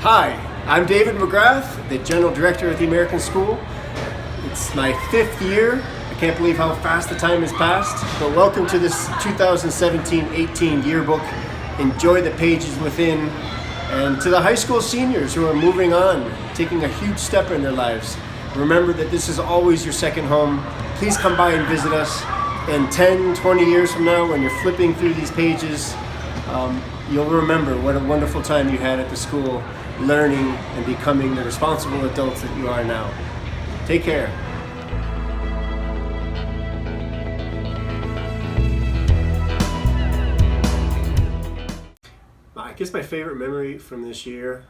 Hi, I'm David McGrath, the General Director at the American School. It's my 5th year. I can't believe how fast the time has passed, but welcome to this 2017-18 yearbook. Enjoy the pages within. And to the high school seniors who are moving on, taking a huge step in their lives, remember that this is always your second home. Please come by and visit us. And 10, 20 years from now, when you're flipping through these pages, you'll remember what a wonderful time you had at the school, learning and becoming the responsible adults that you are now. Take care. I guess my favorite memory from this year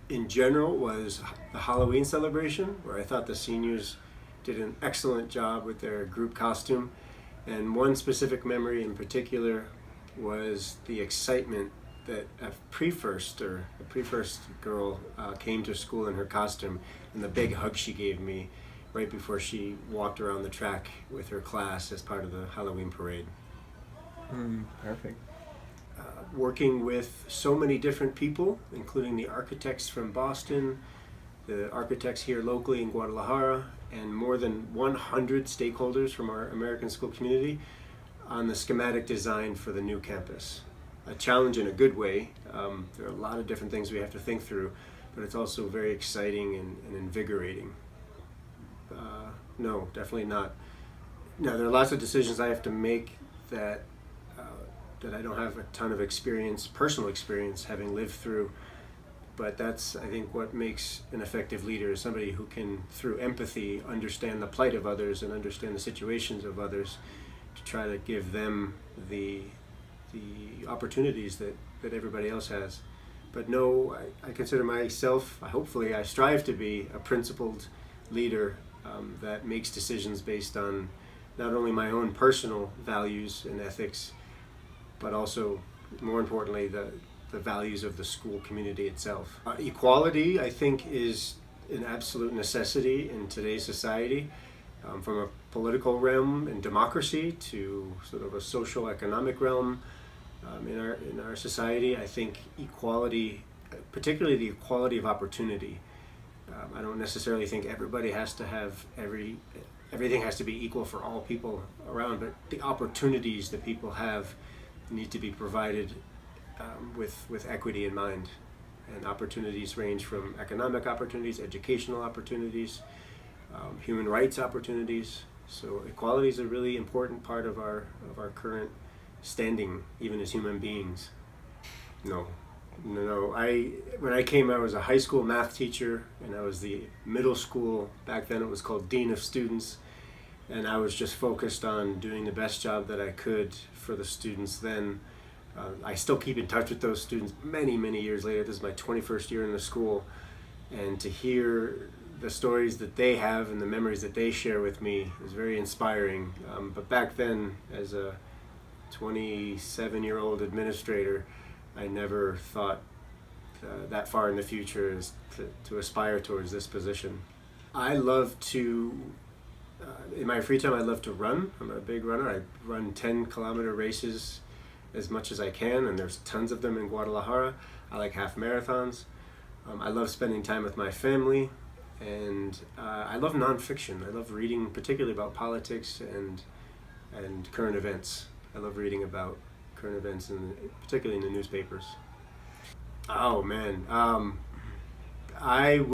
in general was the Halloween celebration, where I thought the seniors did an excellent job with their group costume. And one specific memory in particular was the excitement that a pre-first girl came to school in her costume, and the big hug she gave me right before she walked around the track with her class as part of the Halloween parade. Perfect. Working with so many different people, including the architects from Boston, the architects here locally in Guadalajara, and more than 100 stakeholders from our American school community on the schematic design for the new campus. A challenge in a good way. There are a lot of different things we have to think through, but it's also very exciting and invigorating. No, definitely not. Now, there are lots of decisions I have to make that I don't have a ton of experience, personal experience, having lived through. But that's, I think, what makes an effective leader, is somebody who can, through empathy, understand the plight of others and understand the situations of others to try to give them the opportunities that everybody else has. But no, I consider myself, hopefully I strive to be a principled leader that makes decisions based on not only my own personal values and ethics, but also, more importantly, the values of the school community itself. Equality, I think, is an absolute necessity in today's society, from a political realm and democracy to sort of a social economic realm. In our society, I think equality, particularly the equality of opportunity. I don't necessarily think everybody has to have everything has to be equal for all people around, but the opportunities that people have need to be provided with equity in mind. And opportunities range from economic opportunities, educational opportunities, human rights opportunities. So equality is a really important part of our current standing, even as human beings. No. When I came, I was a high school math teacher, and I was the middle school, back then it was called Dean of Students, and I was just focused on doing the best job that I could for the students then. I still keep in touch with those students many, many years later. This is my 21st year in the school, and to hear the stories that they have and the memories that they share with me is very inspiring. But back then, as a 27-year-old administrator, I never thought that far in the future as to aspire towards this position. I love to, in my free time, I love to run. I'm a big runner. I run 10-kilometer races as much as I can, and there's tons of them in Guadalajara. I like half marathons. I love spending time with my family, and I love nonfiction. I love reading, particularly about politics and current events. I love reading about current events, and particularly in the newspapers. Oh man, I